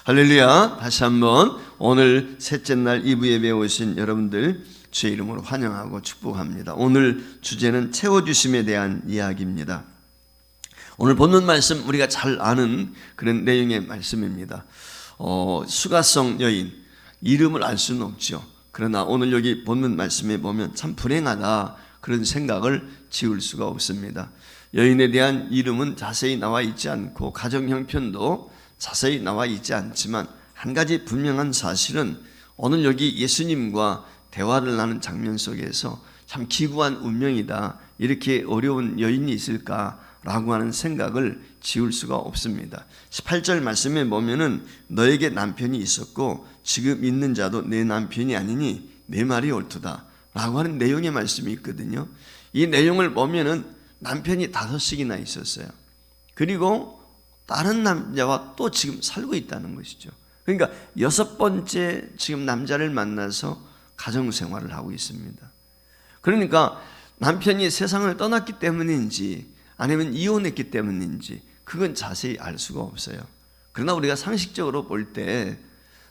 할렐루야. 다시 한번 오늘 셋째 날 2부 예배에 오신 여러분들 주의 이름으로 환영하고 축복합니다. 오늘 주제는 채워주심에 대한 이야기입니다. 오늘 본문 말씀 우리가 잘 아는 그런 내용의 말씀입니다. 수가성 여인, 이름을 알 수는 없죠. 그러나 오늘 여기 본문 말씀에 보면 참 불행하다 그런 생각을 지울 수가 없습니다. 여인에 대한 이름은 자세히 나와 있지 않고 가정 형편도 자세히 나와 있지 않지만 한 가지 분명한 사실은 오늘 여기 예수님과 대화를 나눈 장면 속에서 참 기구한 운명이다, 이렇게 어려운 여인이 있을까라고 하는 생각을 지울 수가 없습니다. 18절 말씀에 보면은 너에게 남편이 있었고 지금 있는 자도 내 남편이 아니니 내 말이 옳도다 라고 하는 내용의 말씀이 있거든요. 이 내용을 보면은 남편이 5씩이나 있었어요. 그리고 다른 남자와 또 지금 살고 있다는 것이죠. 그러니까 6번째 지금 남자를 만나서 가정생활을 하고 있습니다. 그러니까 남편이 세상을 떠났기 때문인지 아니면 이혼했기 때문인지 그건 자세히 알 수가 없어요. 그러나 우리가 상식적으로 볼 때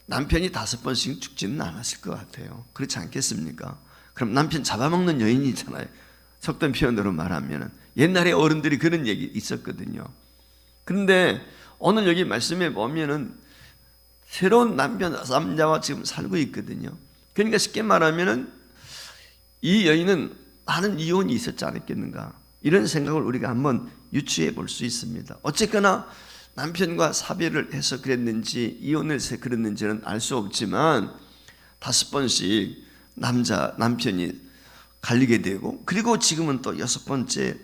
남편이 5번씩 죽지는 않았을 것 같아요. 그렇지 않겠습니까? 그럼 남편 잡아먹는 여인이잖아요. 속된 표현으로 말하면 옛날에 어른들이 그런 얘기 있었거든요. 그런데 오늘 여기 말씀에 보면은 새로운 남자와 지금 살고 있거든요. 그러니까 쉽게 말하면은 이 여인은 많은 이혼이 있었지 않았겠는가, 이런 생각을 우리가 한번 유추해 볼 수 있습니다. 어쨌거나 남편과 사별을 해서 그랬는지 이혼을 해서 그랬는지는 알 수 없지만 5번씩 남편이 갈리게 되고, 그리고 지금은 또 6번째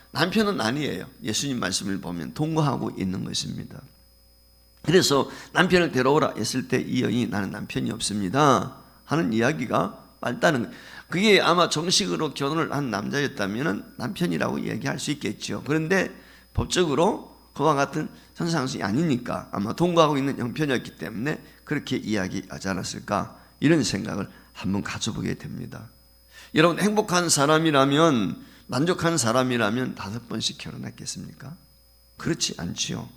남편은 아니에요. 예수님 말씀을 보면 동거하고 있는 것입니다. 그래서 남편을 데려오라 했을 때 이 여인이 나는 남편이 없습니다 하는 이야기가 맞다는 거예요. 그게 아마 정식으로 결혼을 한 남자였다면 남편이라고 얘기할 수 있겠죠. 그런데 법적으로 그와 같은 현상이 아니니까 아마 동거하고 있는 형편이었기 때문에 그렇게 이야기하지 않았을까, 이런 생각을 한번 가져보게 됩니다. 여러분, 행복한 사람이라면, 만족한 사람이라면 5번씩 결혼했겠습니까? 그렇지 않지요.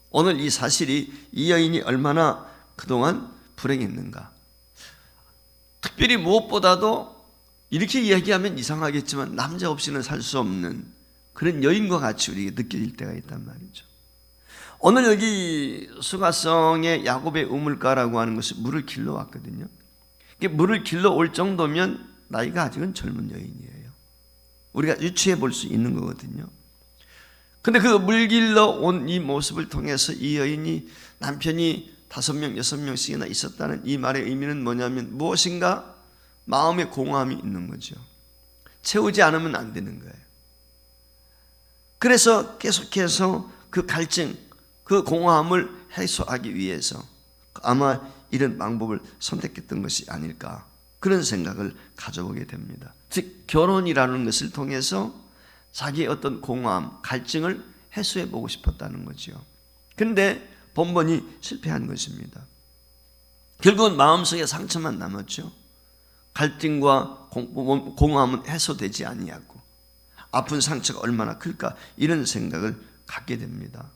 오늘 이 사실이 이 여인이 얼마나 그동안 불행했는가. 특별히 무엇보다도 이렇게 이야기하면 이상하겠지만 남자 없이는 살 수 없는 그런 여인과 같이 우리에게 느껴질 때가 있단 말이죠. 오늘 여기 수가성의 야곱의 우물가라고 하는 것이 물을 길러 왔거든요. 물을 길러 올 정도면 나이가 아직은 젊은 여인이에요. 우리가 유추해 볼 수 있는 거거든요. 근데 그 물 길러 온 이 모습을 통해서 이 여인이 남편이 5명, 6명씩이나 있었다는 이 말의 의미는 뭐냐면 무엇인가 마음의 공허함이 있는 거죠. 채우지 않으면 안 되는 거예요. 그래서 계속해서 그 갈증, 그 공허함을 해소하기 위해서 아마 이런 방법을 선택했던 것이 아닐까, 그런 생각을 가져보게 됩니다. 즉 결혼이라는 것을 통해서 자기의 어떤 공허함, 갈증을 해소해 보고 싶었다는 거죠. 그런데 번번이 실패한 것입니다. 결국은 마음속에 상처만 남았죠. 갈증과 공허함은 해소되지 아니하고 아픈 상처가 얼마나 클까, 이런 생각을 갖게 됩니다.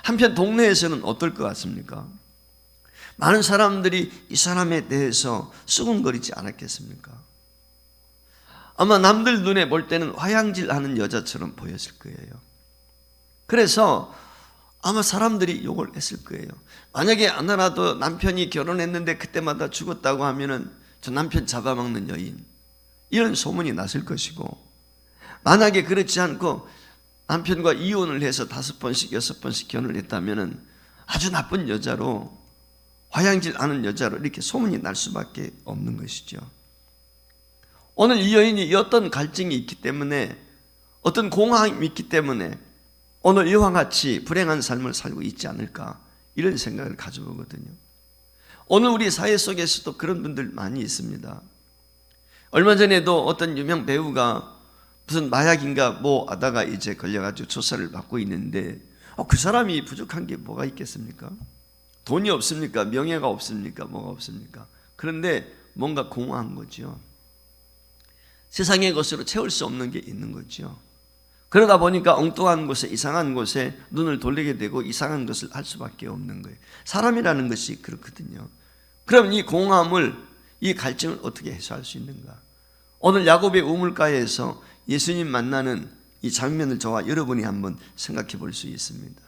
한편 동네에서는 어떨 것 같습니까? 많은 사람들이 이 사람에 대해서 수군거리지 않았겠습니까? 아마 남들 눈에 볼 때는 화양질하는 여자처럼 보였을 거예요. 그래서 아마 사람들이 욕을 했을 거예요. 만약에 안 하나도 남편이 결혼했는데 그때마다 죽었다고 하면은 저 남편 잡아먹는 여인, 이런 소문이 났을 것이고, 만약에 그렇지 않고 남편과 이혼을 해서 5번씩 6번씩 결혼을 했다면은 아주 나쁜 여자로, 화양질하는 여자로 이렇게 소문이 날 수밖에 없는 것이죠. 오늘 이 여인이 어떤 갈증이 있기 때문에, 어떤 공허함이 있기 때문에 오늘 이와 같이 불행한 삶을 살고 있지 않을까, 이런 생각을 가져보거든요. 오늘 우리 사회 속에서도 그런 분들 많이 있습니다. 얼마 전에도 어떤 유명 배우가 무슨 마약인가 뭐 하다가 이제 걸려가지고 조사를 받고 있는데 그 사람이 부족한 게 뭐가 있겠습니까? 돈이 없습니까? 명예가 없습니까? 뭐가 없습니까? 그런데 뭔가 공허한 거죠. 세상의 것으로 채울 수 없는 게 있는 거죠. 그러다 보니까 엉뚱한 곳에 이상한 곳에 눈을 돌리게 되고 이상한 것을 할 수밖에 없는 거예요. 사람이라는 것이 그렇거든요. 그럼 이 공함을, 이 갈증을 어떻게 해소할 수 있는가? 오늘 야곱의 우물가에서 예수님 만나는 이 장면을 저와 여러분이 한번 생각해 볼 수 있습니다.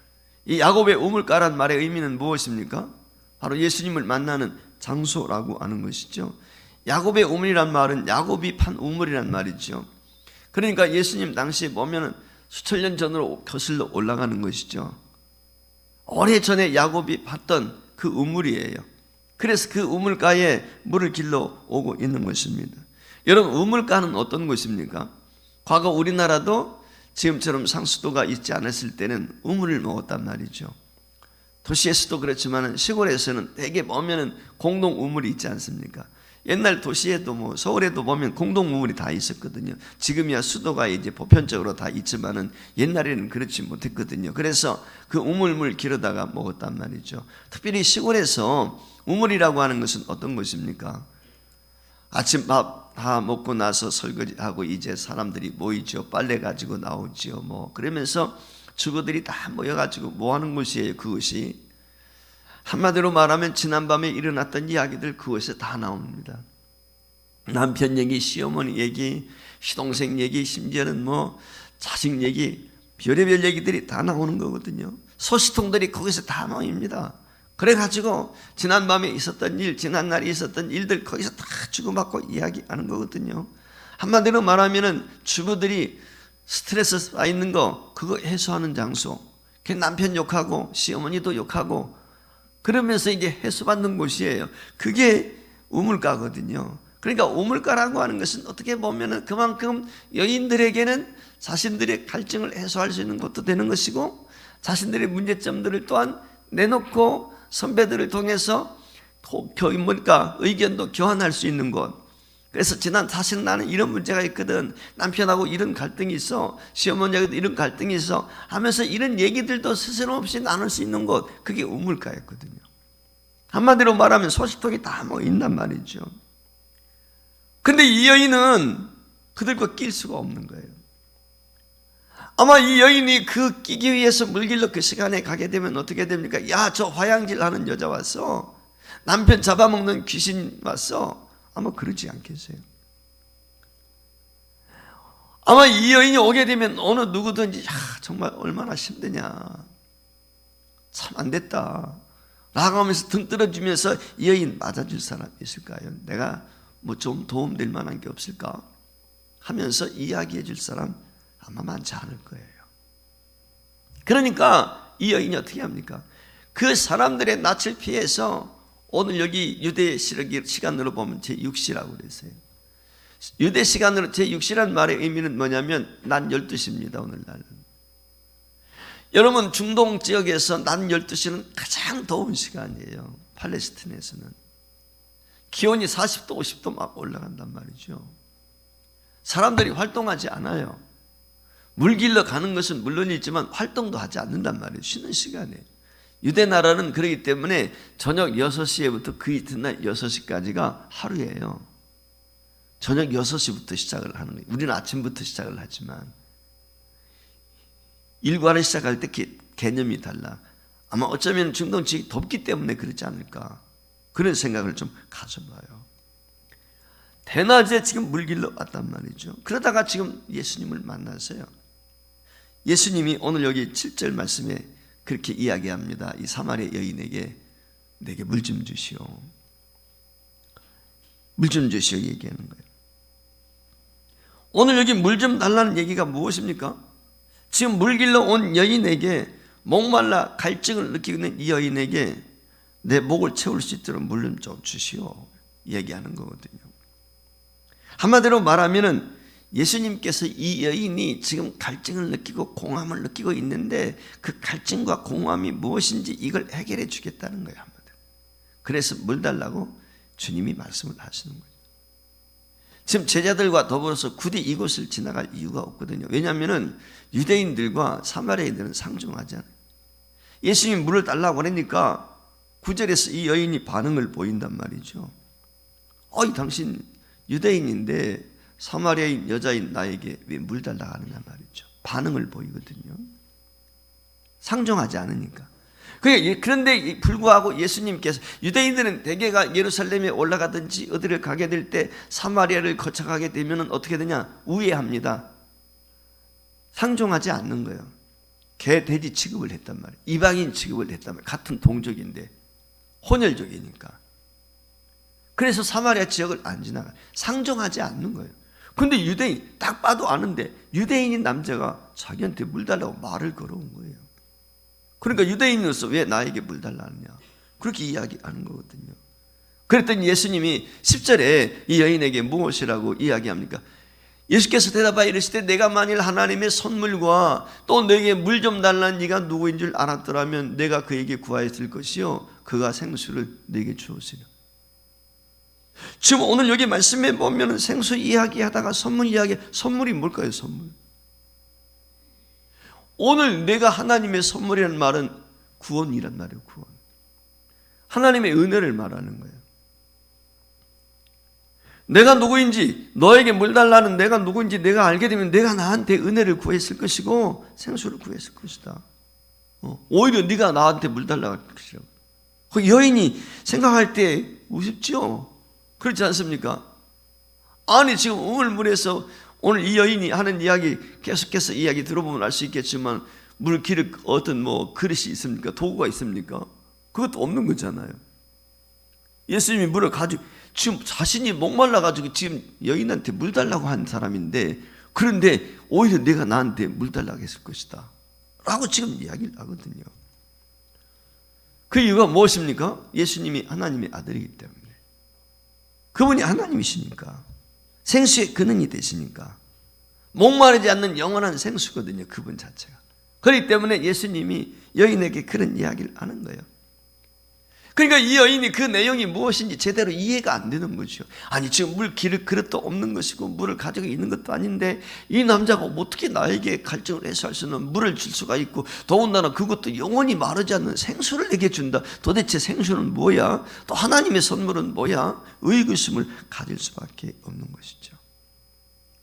이 야곱의 우물가란 말의 의미는 무엇입니까? 바로 예수님을 만나는 장소라고 하는 것이죠. 야곱의 우물이란 말은 야곱이 판 우물이란 말이죠. 그러니까 예수님 당시에 보면은 수천 년 전으로 거슬러 올라가는 것이죠. 오래전에 야곱이 봤던 그 우물이에요. 그래서 그 우물가에 물을 길러 오고 있는 것입니다. 여러분, 우물가는 어떤 곳입니까? 과거 우리나라도 지금처럼 상수도가 있지 않았을 때는 우물을 먹었단 말이죠. 도시에서도 그렇지만 시골에서는 대개 보면은 공동 우물이 있지 않습니까? 옛날 도시에도 서울에도 보면 공동 우물이 다 있었거든요. 지금이야 수도가 이제 보편적으로 다 있지만은 옛날에는 그렇지 못했거든요. 그래서 그 우물물 기르다가 먹었단 말이죠. 특별히 시골에서 우물이라고 하는 것은 어떤 것입니까? 아침 밥 다 먹고 나서 설거지하고 이제 사람들이 모이죠. 빨래 가지고 나오죠. 그러면서 주부들이 다 모여가지고 뭐 하는 곳이에요? 그것이 한마디로 말하면 지난밤에 일어났던 이야기들 그것에 다 나옵니다. 남편 얘기, 시어머니 얘기, 시동생 얘기, 심지어는 자식 얘기, 별의별 얘기들이 다 나오는 거거든요. 소식통들이 거기서 다 모입니다. 그래가지고 지난밤에 있었던 일, 지난날에 있었던 일들 거기서 다 주고받고 이야기하는 거거든요. 한마디로 말하면은 주부들이 스트레스 쌓이는 거 그거 해소하는 장소. 남편 욕하고 시어머니도 욕하고 그러면서 이제 해소받는 곳이에요. 그게 우물가거든요. 그러니까 우물가라고 하는 것은 어떻게 보면은 그만큼 여인들에게는 자신들의 갈증을 해소할 수 있는 것도 되는 것이고 자신들의 문제점들을 또한 내놓고 선배들을 통해서 의견도 교환할 수 있는 곳. 그래서 사실 나는 이런 문제가 있거든. 남편하고 이런 갈등이 있어. 시어머니하고도 이런 갈등이 있어. 하면서 이런 얘기들도 스스럼 없이 나눌 수 있는 곳. 그게 우물가였거든요. 한마디로 말하면 소식통이 다 있단 말이죠. 근데 이 여인은 그들과 낄 수가 없는 거예요. 아마 이 여인이 그 끼기 위해서 물길로 그 시간에 가게 되면 어떻게 됩니까? 야, 저 화양질 하는 여자 왔어. 남편 잡아먹는 귀신 왔어. 아마 그러지 않겠어요? 아마 이 여인이 오게 되면 어느 누구든지 정말 얼마나 힘드냐. 참 안 됐다. 라고 하면서 등 떨어지면서 이 여인 맞아줄 사람 있을까요? 내가 좀 도움될 만한 게 없을까? 하면서 이야기해 줄 사람 아마 많지 않을 거예요. 그러니까 이 여인이 어떻게 합니까? 그 사람들의 낯을 피해서 오늘 여기 유대 시간으로 보면 제6시라고 그랬어요. 유대 시간으로 제6시란 말의 의미는 뭐냐면 낮 12시입니다. 오늘날은. 여러분 중동 지역에서 낮 12시는 가장 더운 시간이에요. 팔레스틴에서는. 기온이 40도 50도 막 올라간단 말이죠. 사람들이 활동하지 않아요. 물 길러 가는 것은 물론이지만 활동도 하지 않는단 말이에요. 쉬는 시간에. 유대 나라는 그렇기 때문에 저녁 6시에부터 그 이튿날 6시까지가 하루예요. 저녁 6시부터 시작을 하는 거예요. 우리는 아침부터 시작을 하지만 일과를 시작할 때 개념이 달라. 아마 어쩌면 중동 지역이 덥기 때문에 그렇지 않을까. 그런 생각을 좀 가져봐요. 대낮에 지금 물 길러 왔단 말이죠. 그러다가 지금 예수님을 만났어요. 예수님이 오늘 여기 7절 말씀에 그렇게 이야기합니다. 이 사마리아 여인에게 내게 물 좀 주시오. 물 좀 주시오 얘기하는 거예요. 오늘 여기 물 좀 달라는 얘기가 무엇입니까? 지금 물 길러 온 여인에게 목말라 갈증을 느끼고 있는 이 여인에게 내 목을 채울 수 있도록 물 좀 주시오 얘기하는 거거든요. 한마디로 말하면은 예수님께서 이 여인이 지금 갈증을 느끼고 공함을 느끼고 있는데 그 갈증과 공함이 무엇인지 이걸 해결해 주겠다는 거예요. 한마디로. 그래서 물 달라고 주님이 말씀을 하시는 거예요. 지금 제자들과 더불어서 굳이 이곳을 지나갈 이유가 없거든요. 왜냐하면 유대인들과 사마리아인들은 상종하잖아요. 예수님이 물을 달라고 하니까 9절에서 이 여인이 반응을 보인단 말이죠. 당신 유대인인데 사마리아인 여자인 나에게 왜 물 달라고 하느냐 말이죠. 반응을 보이거든요. 상종하지 않으니까. 그런데 불구하고 예수님께서 유대인들은 대개가 예루살렘에 올라가든지 어디를 가게 될 때 사마리아를 거쳐가게 되면 어떻게 되냐? 우회합니다. 상종하지 않는 거예요. 개, 돼지 취급을 했단 말이에요. 이방인 취급을 했단 말이에요. 같은 동족인데 혼혈족이니까. 그래서 사마리아 지역을 안 지나가요. 상종하지 않는 거예요. 근데 유대인 딱 봐도 아는데 유대인인 남자가 자기한테 물 달라고 말을 걸어온 거예요. 그러니까 유대인으로서 왜 나에게 물 달라느냐, 그렇게 이야기하는 거거든요. 그랬더니 예수님이 10절에 이 여인에게 무엇이라고 이야기합니까? 예수께서 대답하여 이르시되 내가 만일 하나님의 선물과 또 내게 물 좀 달라는 네가 누구인 줄 알았더라면 내가 그에게 구하였을 것이요 그가 생수를 내게 주었으리라. 지금 오늘 여기 말씀에 보면 생수 이야기하다가 선물 이야기, 선물이 뭘까요? 선물. 오늘 내가 하나님의 선물이라는 말은 구원이란 말이에요. 구원. 하나님의 은혜를 말하는 거예요. 내가 누구인지, 너에게 물 달라는 내가 누구인지 내가 알게 되면 내가 나한테 은혜를 구했을 것이고 생수를 구했을 것이다. 오히려 네가 나한테 물 달라고 할 것이라고. 그 여인이 생각할 때 우습죠? 그렇지 않습니까? 아니 지금 우물물에서 오늘 이 여인이 하는 이야기 계속해서 이야기 들어보면 알 수 있겠지만 물 기를 어떤 그릇이 있습니까? 도구가 있습니까? 그것도 없는 거잖아요. 예수님이 물을 가지고 지금 자신이 목말라 가지고 지금 여인한테 물 달라고 한 사람인데, 그런데 오히려 내가 나한테 물 달라고 했을 것이다 라고 지금 이야기를 하거든요. 그 이유가 무엇입니까? 예수님이 하나님의 아들이기 때문에. 그분이 하나님이시니까, 생수의 근원이 되시니까, 목마르지 않는 영원한 생수거든요, 그분 자체가. 그렇기 때문에 예수님이 여인에게 그런 이야기를 하는 거예요. 그러니까 이 여인이 그 내용이 무엇인지 제대로 이해가 안 되는 거죠. 아니 지금 물 기를 그릇도 없는 것이고 물을 가지고 있는 것도 아닌데 이 남자가 어떻게 나에게 갈증을 해소할 수 있는 물을 줄 수가 있고, 더군다나 그것도 영원히 마르지 않는 생수를 내게 준다. 도대체 생수는 뭐야? 또 하나님의 선물은 뭐야? 의구심을 가질 수밖에 없는 것이죠.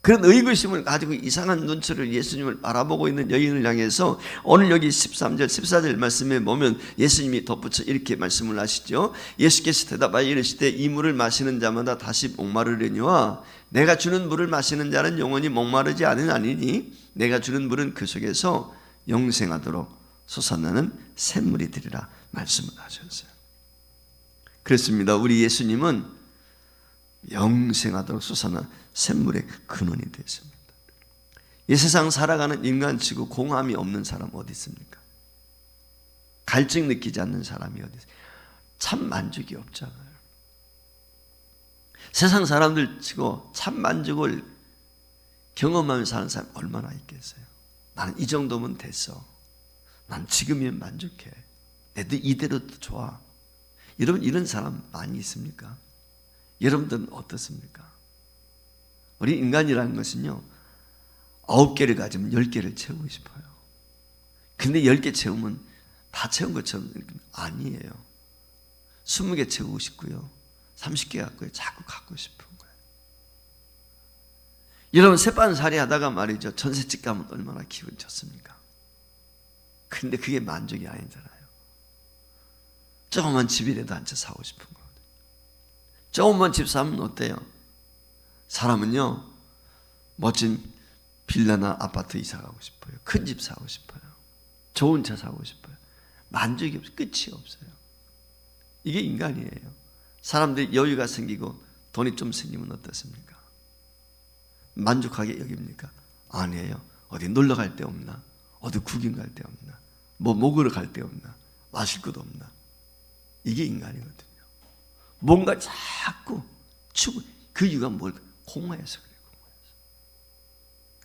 그런 의구심을 가지고 이상한 눈초리로 예수님을 바라보고 있는 여인을 향해서 오늘 여기 13절 14절 말씀에 보면 예수님이 덧붙여 이렇게 말씀을 하시죠. 예수께서 대답하여 이르시되 이 물을 마시는 자마다 다시 목마르려니와 내가 주는 물을 마시는 자는 영원히 목마르지 아니하니 내가 주는 물은 그 속에서 영생하도록 솟아나는 샘물이 되리라 말씀을 하셨어요. 그렇습니다. 우리 예수님은 영생하도록 솟아나는 샘물의 근원이 되었습니다. 이 세상 살아가는 인간치고 공함이 없는 사람 어디 있습니까? 갈증 느끼지 않는 사람이 어디 있습니까? 참 만족이 없잖아요. 세상 사람들 치고 참 만족을 경험하면서 사는 사람 얼마나 있겠어요? 나는 이 정도면 됐어. 난 지금이면 만족해. 내도 이대로도 좋아. 여러분 이런 사람 많이 있습니까? 여러분들은 어떻습니까? 우리 인간이라는 것은요 9개를 가지면 10개를 채우고 싶어요. 근데 10개 채우면 다 채운 것처럼 아니에요. 20개 채우고 싶고요 30개 갖고요 자꾸 갖고 싶은 거예요. 여러분 새반살이 하다가 말이죠 전셋집 가면 얼마나 기분 좋습니까? 근데 그게 만족이 아니잖아요. 조그만 집이라도 한 채 사고 싶은 거거든요. 조그만 집 사면 어때요? 사람은요 멋진 빌라나 아파트 이사 가고 싶어요. 큰 집 사고 싶어요. 좋은 차 사고 싶어요. 만족이 없어요. 끝이 없어요. 이게 인간이에요. 사람들이 여유가 생기고 돈이 좀 생기면 어떻습니까? 만족하게 여깁니까? 아니에요. 어디 놀러 갈 데 없나? 어디 구경 갈 데 없나? 뭐 먹으러 갈 데 없나? 마실 것 없나? 이게 인간이거든요. 뭔가 자꾸 추구. 그 이유가 뭘까? 공허해서 그래요.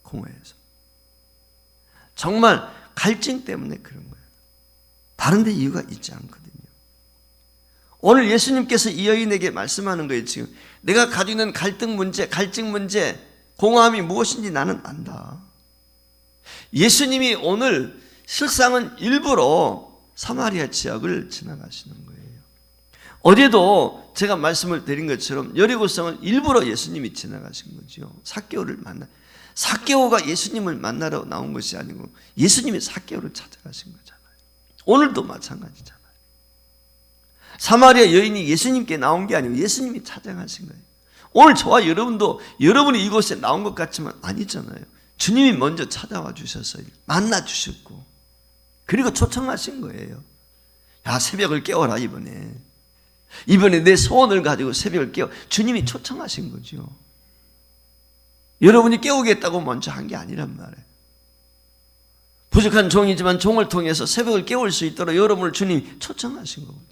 공허해서. 정말 갈증 때문에 그런 거예요. 다른 데 이유가 있지 않거든요. 오늘 예수님께서 이 여인에게 말씀하는 거예요. 지금 내가 가지고 있는 갈등 문제, 갈증 문제, 공허함이 무엇인지 나는 안다. 예수님이 오늘 실상은 일부러 사마리아 지역을 지나가시는 거예요. 어제도 제가 말씀을 드린 것처럼 여리고성을 일부러 예수님이 지나가신 거죠. 삭개오를 만나. 삭개오가 예수님을 만나러 나온 것이 아니고 예수님이 삭개오를 찾아가신 거잖아요. 오늘도 마찬가지잖아요. 사마리아 여인이 예수님께 나온 게 아니고 예수님이 찾아가신 거예요. 오늘 저와 여러분도 여러분이 이곳에 나온 것 같지만 아니잖아요. 주님이 먼저 찾아와 주셨어요. 만나 주셨고 그리고 초청하신 거예요. 야, 새벽을 깨워라. 이번에 내 소원을 가지고 새벽을 깨워. 주님이 초청하신 거죠. 여러분이 깨우겠다고 먼저 한 게 아니란 말이에요. 부족한 종이지만 종을 통해서 새벽을 깨울 수 있도록 여러분을 주님이 초청하신 거거든요.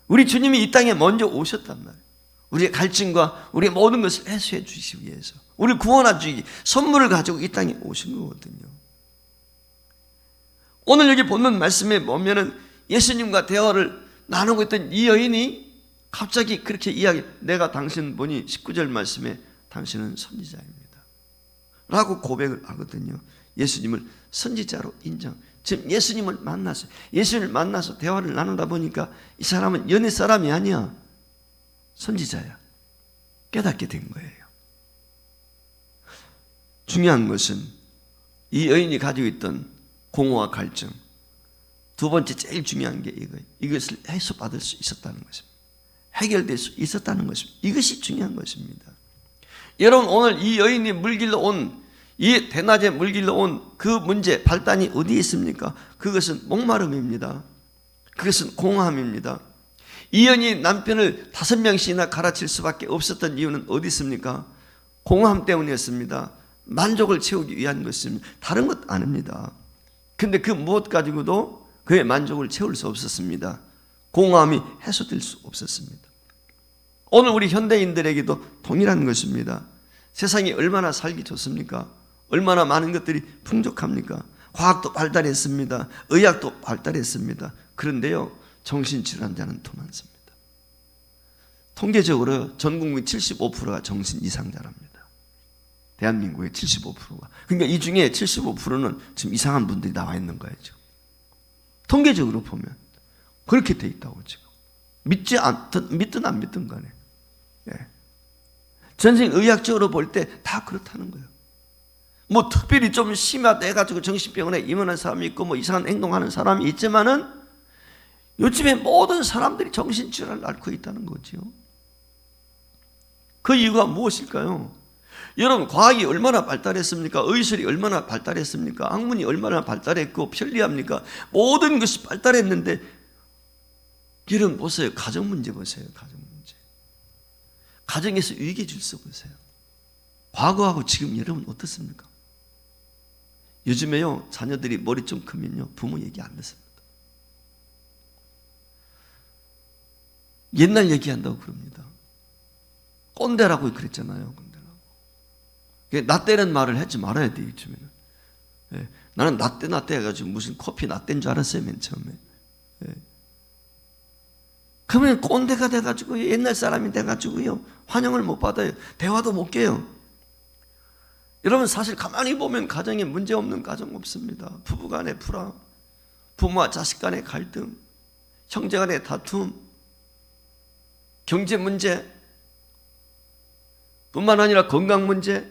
우리 주님이 이 땅에 먼저 오셨단 말이에요. 우리의 갈증과 우리의 모든 것을 해소해 주시기 위해서, 우리를 구원하시기 선물을 가지고 이 땅에 오신 거거든요. 오늘 여기 보는 말씀에 보면은 예수님과 대화를 나누고 있던 이 여인이 갑자기 그렇게 내가 당신 보니 19절 말씀에 당신은 선지자입니다 라고 고백을 하거든요. 예수님을 선지자로 인정. 지금 예수님을 만났어요. 예수님을 만나서 대화를 나누다 보니까 이 사람은 연애 사람이 아니야. 선지자야. 깨닫게 된 거예요. 중요한 것은 이 여인이 가지고 있던 공허와 갈증, 두 번째 제일 중요한 게 이거예요. 이것을 해소받을 수 있었다는 것입니다. 해결될 수 있었다는 것입니다. 이것이 중요한 것입니다. 여러분, 오늘 이 여인이 물길로 온, 이 대낮에 물길로 온 그 문제, 발단이 어디에 있습니까? 그것은 목마름입니다. 그것은 공허함입니다. 이 여인이 남편을 5명씩이나 갈아칠 수밖에 없었던 이유는 어디 있습니까? 공허함 때문이었습니다. 만족을 채우기 위한 것입니다. 다른 것 아닙니다. 근데 그 무엇 가지고도 그의 만족을 채울 수 없었습니다. 공허함이 해소될 수 없었습니다. 오늘 우리 현대인들에게도 동일한 것입니다. 세상이 얼마나 살기 좋습니까? 얼마나 많은 것들이 풍족합니까? 과학도 발달했습니다. 의학도 발달했습니다. 그런데요, 정신질환자는 더 많습니다. 통계적으로 전 국민 75%가 정신 이상자랍니다. 대한민국의 75%가. 그러니까 이 중에 75%는 지금 이상한 분들이 나와 있는 거예요. 지금. 통계적으로 보면 그렇게 돼 있다고 지금. 믿든 안 믿든 간에. 예. 전생 의학적으로 볼 때 다 그렇다는 거예요. 뭐 특별히 좀 심하대가지고 정신병원에 입원한 사람이 있고 뭐 이상한 행동하는 사람이 있지만은 요즘에 모든 사람들이 정신질환을 앓고 있다는 거죠. 그 이유가 무엇일까요? 여러분, 과학이 얼마나 발달했습니까? 의술이 얼마나 발달했습니까? 학문이 얼마나 발달했고 편리합니까? 모든 것이 발달했는데 여러분 보세요. 가정 문제 보세요. 가정 문제. 가정에서 위기 질서 보세요. 과거하고 지금 여러분 어떻습니까? 요즘에요, 자녀들이 머리 좀 크면요, 부모 얘기 안 듣습니다. 옛날 얘기한다고 그럽니다. 꼰대라고 그랬잖아요. 꼰대라고. 나 때는 말을 하지 말아야 돼, 요즘에는. 예. 나는 나 때 해가지고 무슨 커피 나 때인 줄 알았어요, 맨 처음에. 예. 그러면 꼰대가 돼가지고 옛날 사람이 돼가지고요, 환영을 못 받아요. 대화도 못 깨요. 여러분, 사실 가만히 보면 가정에 문제 없는 가정 없습니다. 부부 간의 불화, 부모와 자식 간의 갈등, 형제 간의 다툼, 경제 문제 뿐만 아니라 건강 문제,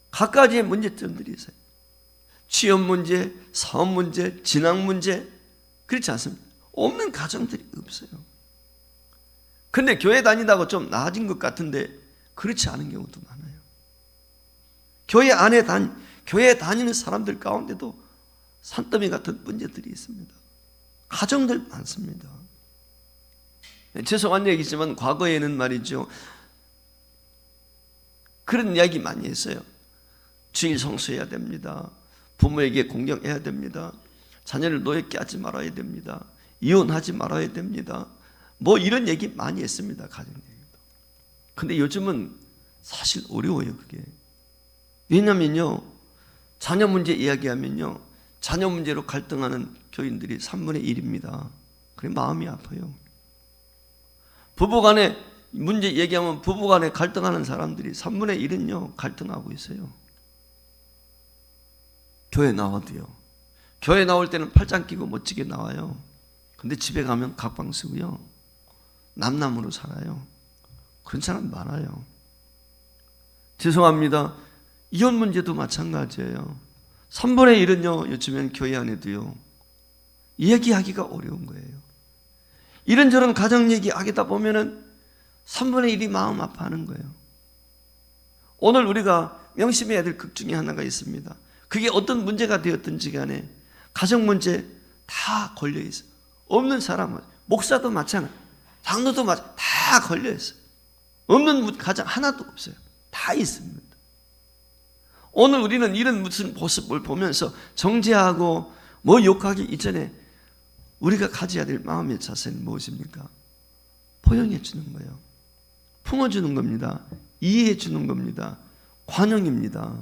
각가지의 문제점들이 있어요. 취업 문제, 사업 문제, 진학 문제, 그렇지 않습니까? 없는 가정들이 없어요. 근데 교회 다니다가 좀 나아진 것 같은데 그렇지 않은 경우도 많아요. 교회 다니는 사람들 가운데도 산더미 같은 문제들이 있습니다. 가정들 많습니다. 죄송한 얘기지만 과거에는 말이죠, 그런 이야기 많이 했어요. 주일 성수해야 됩니다. 부모에게 공경해야 됩니다. 자녀를 노예케 하지 말아야 됩니다. 이혼하지 말아야 됩니다. 뭐 이런 얘기 많이 했습니다. 가정 얘기도. 근데 요즘은 사실 어려워요, 그게. 왜냐면요, 자녀 문제 이야기하면요, 자녀 문제로 갈등하는 교인들이 3분의 1입니다. 그래 마음이 아파요. 부부간에 문제 얘기하면 부부간에 갈등하는 사람들이 3분의 1은요 갈등하고 있어요. 교회 나와도요. 교회 나올 때는 팔짱 끼고 멋지게 나와요. 근데 집에 가면 각방 쓰고요, 남남으로 살아요. 그런 사람 많아요. 죄송합니다. 이혼 문제도 마찬가지예요. 3분의 1은요, 요즘엔 교회 안에도요, 이야기하기가 어려운 거예요. 이런저런 가정 얘기하다 보면은 3분의 1이 마음 아파하는 거예요. 오늘 우리가 명심해야 될 극 중에 하나가 있습니다. 그게 어떤 문제가 되었든지 간에 가정 문제 다 걸려 있어요. 없는 사람은, 목사도 마찬가지, 장로도 마찬가지, 다 걸려 있어요. 없는 가정 하나도 없어요. 다 있습니다. 오늘 우리는 이런 무슨 모습을 보면서 정죄하고 뭐 욕하기 이전에 우리가 가져야 될 마음의 자세는 무엇입니까? 포용해 주는 거예요. 품어주는 겁니다. 이해해 주는 겁니다. 관용입니다.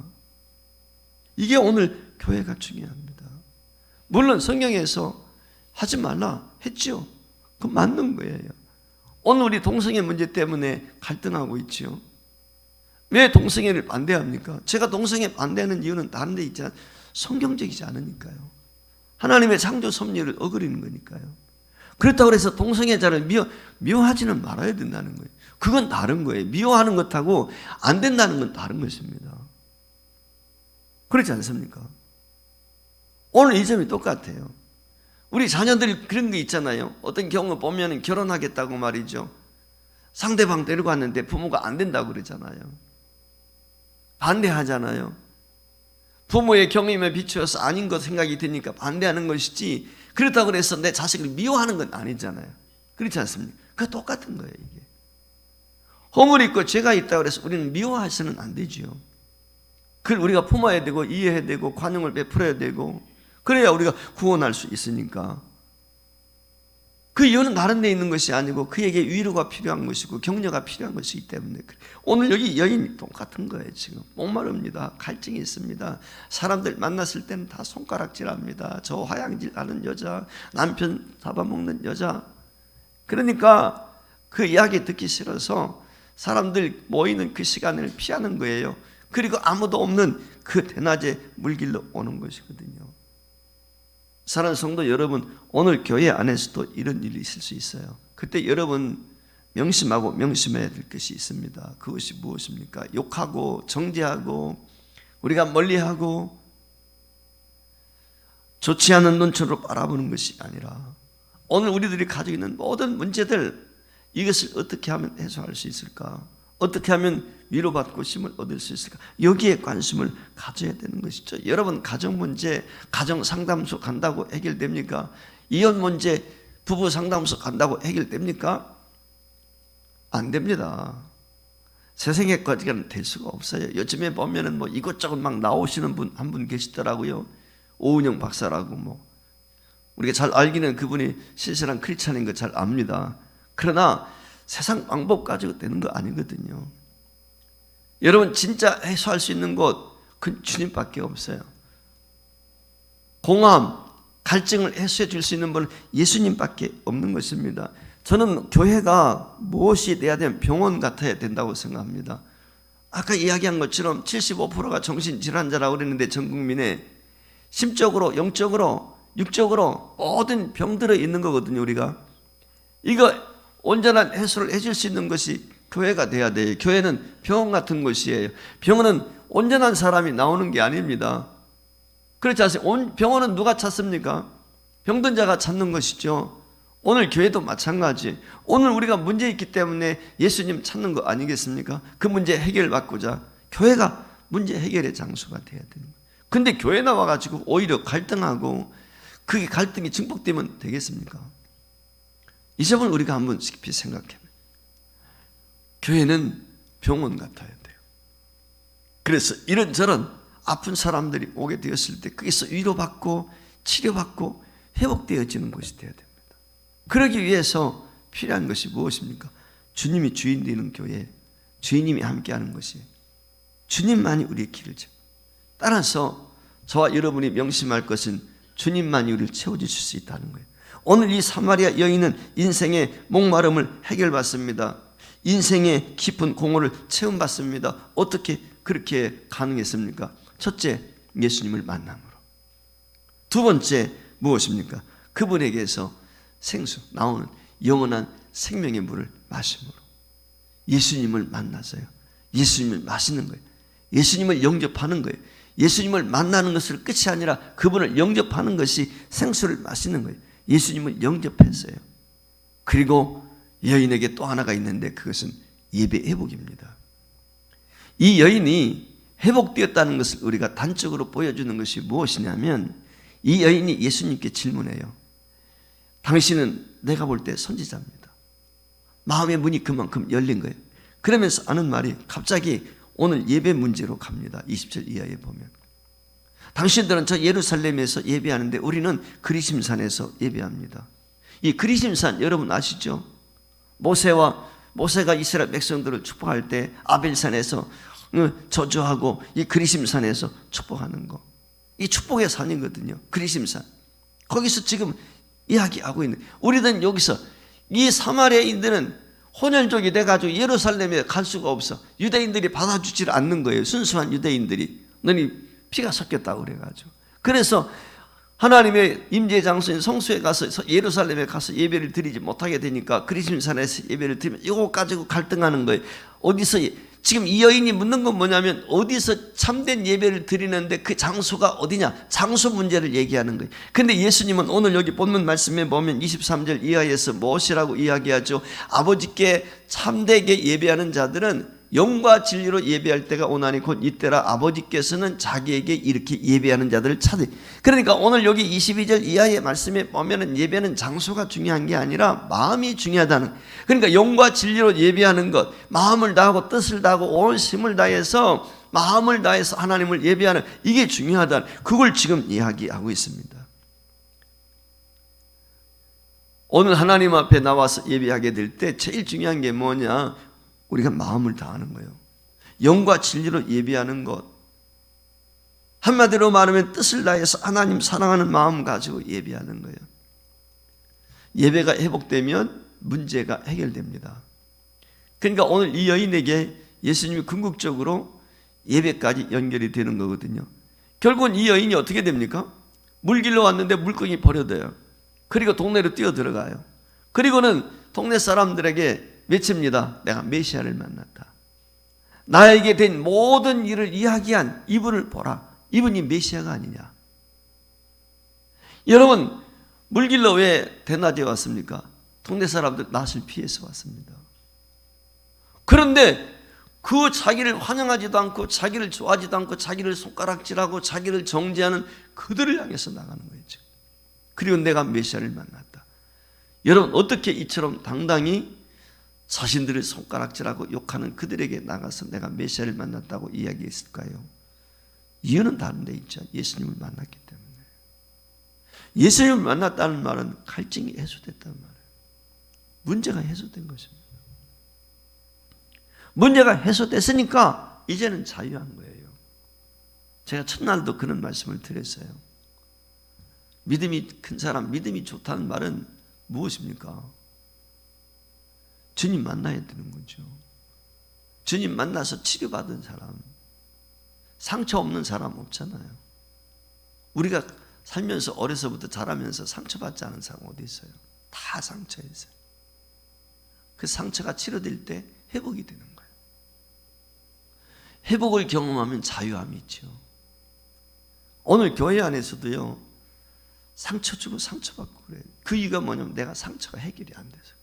이게 오늘 교회가 중요합니다. 물론 성경에서 하지 말라 했죠. 그건 맞는 거예요. 오늘 우리 동성애 문제 때문에 갈등하고 있죠. 왜 동성애를 반대합니까? 제가 동성애 반대하는 이유는 다른 데 있지 않아요. 성경적이지 않으니까요. 하나님의 창조 섭리를 어기는 거니까요. 그렇다고 해서 동성애자를 미워하지는 말아야 된다는 거예요. 그건 다른 거예요. 미워하는 것하고 안 된다는 건 다른 것입니다. 그렇지 않습니까? 오늘 이 점이 똑같아요. 우리 자녀들이 그런 거 있잖아요. 어떤 경우 보면 결혼하겠다고 말이죠. 상대방 데리고 왔는데 부모가 안 된다고 그러잖아요. 반대하잖아요. 부모의 경험에 비추어서 아닌 것 생각이 드니까 반대하는 것이지, 그렇다고 해서 내 자식을 미워하는 건 아니잖아요. 그렇지 않습니까? 그거 똑같은 거예요. 이게 허물이 있고 죄가 있다고 해서 우리는 미워해서는 안 되죠. 그걸 우리가 품어야 되고 이해해야 되고 관용을 베풀어야 되고, 그래야 우리가 구원할 수 있으니까. 그 이유는 다른 데 있는 것이 아니고 그에게 위로가 필요한 것이고 격려가 필요한 것이기 때문에 그래. 오늘 여기 여인이 똑같은 거예요. 지금 목마릅니다. 갈증이 있습니다. 사람들 만났을 때는 다 손가락질합니다. 저 화양질 하는 여자, 남편 잡아먹는 여자. 그러니까 그 이야기 듣기 싫어서 사람들 모이는 그 시간을 피하는 거예요. 그리고 아무도 없는 그 대낮에 물길로 오는 것이거든요. 사랑하는 성도 여러분, 오늘 교회 안에서도 이런 일이 있을 수 있어요. 그때 여러분 명심하고 명심해야 될 것이 있습니다. 그것이 무엇입니까? 욕하고 정죄하고 우리가 멀리하고 좋지 않은 눈초로 바라보는 것이 아니라 오늘 우리들이 가지고 있는 모든 문제들, 이것을 어떻게 하면 해소할 수 있을까? 어떻게 하면 위로받고 힘을 얻을 수 있을까? 여기에 관심을 가져야 되는 것이죠. 여러분, 가정 문제, 가정 상담소 간다고 해결됩니까? 이혼 문제, 부부 상담소 간다고 해결됩니까? 안 됩니다. 세상에까지는 될 수가 없어요. 요즘에 보면은 뭐 이것저것 막 나오시는 분 한 분 계시더라고요. 오은영 박사라고 우리가 잘 알기는 그분이 신실한 크리스찬인 거 잘 압니다. 그러나 세상 방법 가지고 되는 거 아니거든요. 여러분, 진짜 해소할 수 있는 곳, 그 주님밖에 없어요. 공함, 갈증을 해소해 줄 수 있는 분은 예수님밖에 없는 것입니다. 저는 교회가 무엇이 돼야 되면 병원 같아야 된다고 생각합니다. 아까 이야기한 것처럼 75%가 정신질환자라고 그랬는데 전 국민에 심적으로, 영적으로, 육적으로 모든 병들어 있는 거거든요. 우리가 이거 온전한 해소를 해줄 수 있는 것이 교회가 돼야 돼요. 교회는 병원 같은 곳이에요. 병원은 온전한 사람이 나오는 게 아닙니다. 그렇지 않습니까? 병원은 누가 찾습니까? 병든 자가 찾는 것이죠. 오늘 교회도 마찬가지. 오늘 우리가 문제 있기 때문에 예수님 찾는 거 아니겠습니까? 그 문제 해결받고자 교회가 문제 해결의 장소가 돼야 되는 거예요. 근데 교회 나와가지고 오히려 갈등하고 그게 갈등이 증폭되면 되겠습니까? 이 점을 우리가 한번 깊이 생각해봐요. 교회는 병원 같아야 돼요. 그래서 이런저런 아픈 사람들이 오게 되었을 때 거기서 위로받고 치료받고 회복되어지는 곳이 되어야 됩니다. 그러기 위해서 필요한 것이 무엇입니까? 주님이 주인 되는 교회, 주님이 함께하는 것이 주님만이 우리의 길을 채워. 따라서 저와 여러분이 명심할 것은 주님만이 우리를 채워주실 수 있다는 거예요. 오늘 이 사마리아 여인은 인생의 목마름을 해결받습니다. 인생의 깊은 공허를 체험받습니다. 어떻게 그렇게 가능했습니까? 첫째, 예수님을 만남으로. 두 번째, 무엇입니까? 그분에게서 생수, 나오는 영원한 생명의 물을 마심으로. 예수님을 만나서요. 예수님을 마시는 거예요. 예수님을 영접하는 거예요. 예수님을 만나는 것을 끝이 아니라 그분을 영접하는 것이 생수를 마시는 거예요. 예수님을 영접했어요. 그리고 여인에게 또 하나가 있는데 그것은 예배 회복입니다. 이 여인이 회복되었다는 것을 우리가 단적으로 보여주는 것이 무엇이냐면 이 여인이 예수님께 질문해요. 당신은 내가 볼 때 선지자입니다. 마음의 문이 그만큼 열린 거예요. 그러면서 하는 말이 갑자기 오늘 예배 문제로 갑니다. 20절 이하에 보면 당신들은 저 예루살렘에서 예배하는데 우리는 그리심산에서 예배합니다. 이 그리심산 여러분 아시죠? 모세가 이스라엘 백성들을 축복할 때 아벨산에서 저주하고 이 그리심산에서 축복하는 거, 이 축복의 산이거든요. 그리심산. 거기서 지금 이야기하고 있는, 우리는 여기서 이 사마리아인들은 혼혈족이 돼가지고 예루살렘에 갈 수가 없어. 유대인들이 받아주질 않는 거예요. 순수한 유대인들이. 너희 피가 섞였다고 그래가지고. 그래서 하나님의 임재 장소인 성소에 가서 예루살렘에 가서 예배를 드리지 못하게 되니까 그리심산에서 예배를 드리면 이거 가지고 갈등하는 거예요. 어디서 지금 이 여인이 묻는 건 뭐냐면 어디서 참된 예배를 드리는데 그 장소가 어디냐, 장소 문제를 얘기하는 거예요. 근데 예수님은 오늘 여기 본문 말씀에 보면 23절 이하에서 무엇이라고 이야기하죠? 아버지께 참되게 예배하는 자들은 영과 진리로 예배할 때가 오나니 곧 이때라 아버지께서는 자기에게 이렇게 예배하는 자들을 찾으. 그러니까 오늘 여기 22절 이하의 말씀에 보면은 예배는 장소가 중요한 게 아니라 마음이 중요하다는. 그러니까 영과 진리로 예배하는 것, 마음을 다하고 뜻을 다하고 온 힘을 다해서 마음을 다해서 하나님을 예배하는, 이게 중요하다. 그걸 지금 이야기하고 있습니다. 오늘 하나님 앞에 나와서 예배하게 될 때 제일 중요한 게 뭐냐? 우리가 마음을 다하는 거예요. 영과 진리로 예배하는 것. 한마디로 말하면 뜻을 다해서 하나님 사랑하는 마음 가지고 예배하는 거예요. 예배가 회복되면 문제가 해결됩니다. 그러니까 오늘 이 여인에게 예수님이 궁극적으로 예배까지 연결이 되는 거거든요. 결국은 이 여인이 어떻게 됩니까? 물길로 왔는데 물고기 버려둬요. 그리고 동네로 뛰어 들어가요. 그리고는 동네 사람들에게 외칩니다. 내가 메시아를 만났다. 나에게 된 모든 일을 이야기한 이분을 보라. 이분이 메시아가 아니냐. 여러분, 물길로 왜 대낮에 왔습니까? 동네 사람들 낯을 피해서 왔습니다. 그런데 그 자기를 환영하지도 않고 자기를 좋아하지도 않고 자기를 손가락질하고 자기를 정죄하는 그들을 향해서 나가는 거죠. 그리고 내가 메시아를 만났다. 여러분, 어떻게 이처럼 당당히 자신들을 손가락질하고 욕하는 그들에게 나가서 내가 메시아를 만났다고 이야기했을까요? 이유는 다른 데 있죠. 예수님을 만났기 때문에. 예수님을 만났다는 말은 갈증이 해소됐다는 말이에요. 문제가 해소된 것입니다. 문제가 해소됐으니까 이제는 자유한 거예요. 제가 첫날도 그런 말씀을 드렸어요. 믿음이 큰 사람, 믿음이 좋다는 말은 무엇입니까? 주님 만나야 되는 거죠. 주님 만나서 치료받은 사람, 상처 없는 사람 없잖아요. 우리가 살면서 어려서부터 자라면서 상처받지 않은 사람 어디 있어요? 다 상처 있어요. 그 상처가 치료될 때 회복이 되는 거예요. 회복을 경험하면 자유함이 있죠. 오늘 교회 안에서도요, 상처 주고 상처받고 그래요. 그 이유가 뭐냐면 내가 상처가 해결이 안 돼서.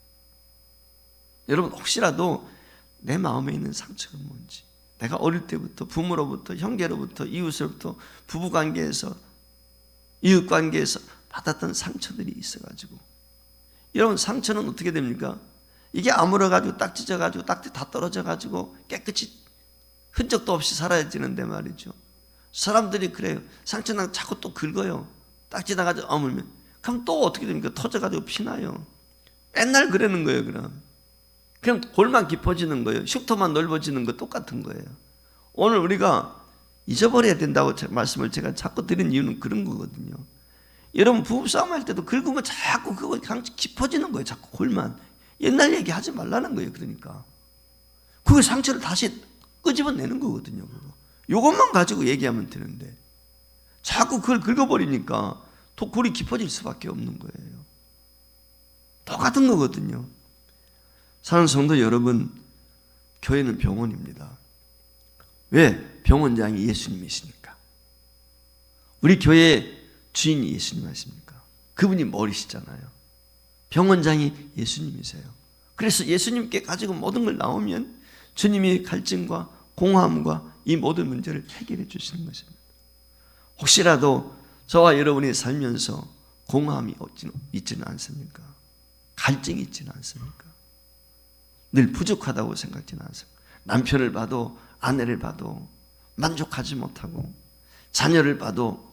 여러분, 혹시라도 내 마음에 있는 상처가 뭔지, 내가 어릴 때부터 부모로부터, 형제로부터, 이웃으로부터, 부부관계에서, 이웃관계에서 받았던 상처들이 있어가지고, 여러분, 상처는 어떻게 됩니까? 이게 아물어가지고 딱 찢어가지고 딱지 다 떨어져가지고 깨끗이 흔적도 없이 사라지는데 말이죠. 사람들이 그래요. 상처는 자꾸 또 긁어요. 딱지 나가지고 아물면. 그럼 또 어떻게 됩니까? 터져가지고 피나요. 맨날 그러는 거예요. 그럼 골만 깊어지는 거예요. 흉터만 넓어지는 거 똑같은 거예요. 오늘 우리가 잊어버려야 된다고 말씀을 제가 자꾸 드린 이유는 그런 거거든요. 여러분, 부부싸움 할 때도 긁으면 자꾸 그거 깊어지는 거예요. 자꾸 골만. 옛날 얘기 하지 말라는 거예요. 그러니까 그 상처를 다시 끄집어내는 거거든요. 이것만 가지고 얘기하면 되는데 자꾸 그걸 긁어버리니까 또 골이 깊어질 수밖에 없는 거예요. 똑같은 거거든요. 사는 성도 여러분, 교회는 병원입니다. 왜? 병원장이 예수님이시니까. 우리 교회 주인이 예수님 아십니까? 그분이 머리시잖아요. 병원장이 예수님이세요. 그래서 예수님께 가지고 모든 걸 나오면 주님이 갈증과 공허함과 이 모든 문제를 해결해 주시는 것입니다. 혹시라도 저와 여러분이 살면서 공허함이 있지는 않습니까? 갈증이 있지는 않습니까? 늘 부족하다고 생각지는 않습니까? 남편을 봐도 아내를 봐도 만족하지 못하고 자녀를 봐도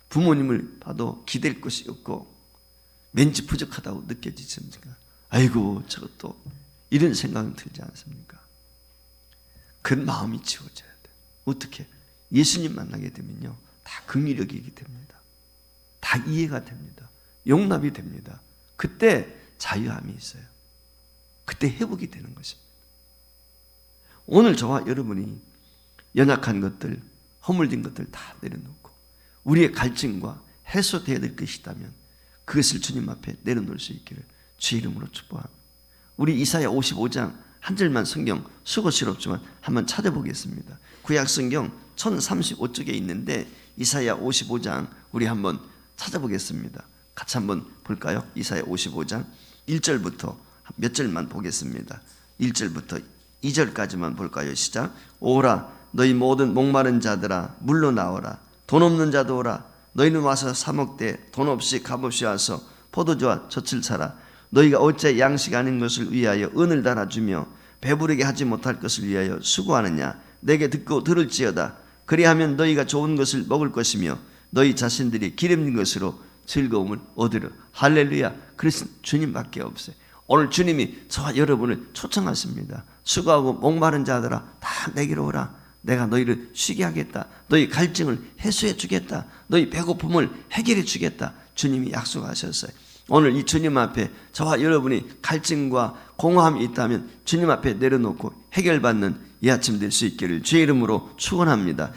부모님을 봐도 기댈 것이 없고 왠지 부족하다고 느껴지십니까? 아이고 저것도 이런 생각은 들지 않습니까? 그 마음이 지워져야 돼요. 어떻게? 예수님 만나게 되면요 다 긍휼력이게 됩니다. 다 이해가 됩니다. 용납이 됩니다. 그때 자유함이 있어요. 그때 회복이 되는 것입니다. 오늘 저와 여러분이 연약한 것들, 허물진 것들 다 내려놓고 우리의 갈증과 해소되어야 될 것이 있다면 그것을 주님 앞에 내려놓을 수 있기를 주의 이름으로 축복합니다. 우리 이사야 55장 한 절만 성경 수고스럽지만 한번 찾아보겠습니다. 구약 성경 1035쪽에 있는데 이사야 55장 우리 한번 찾아보겠습니다. 같이 한번 볼까요? 이사야 55장 1절부터 몇 절만 보겠습니다. 1절부터 2절까지만 볼까요? 시작. 오라 너희 모든 목마른 자들아 물로 나오라. 돈 없는 자도 오라. 너희는 와서 사 먹되 돈 없이 값없이 와서 포도주와 젖을 사라. 너희가 어째 양식 아닌 것을 위하여 은을 달아주며 배부르게 하지 못할 것을 위하여 수고하느냐. 내게 듣고 들을지어다. 그리하면 너희가 좋은 것을 먹을 것이며 너희 자신들이 기름진 것으로 즐거움을 얻으려. 할렐루야. 그래서 주님밖에 없어요. 오늘 주님이 저와 여러분을 초청하십니다. 수고하고 목마른 자들아 다 내게로 오라. 내가 너희를 쉬게 하겠다. 너희 갈증을 해소해 주겠다. 너희 배고픔을 해결해 주겠다. 주님이 약속하셨어요. 오늘 이 주님 앞에 저와 여러분이 갈증과 공허함이 있다면 주님 앞에 내려놓고 해결받는 이 아침 될 수 있기를 주의 이름으로 축원합니다.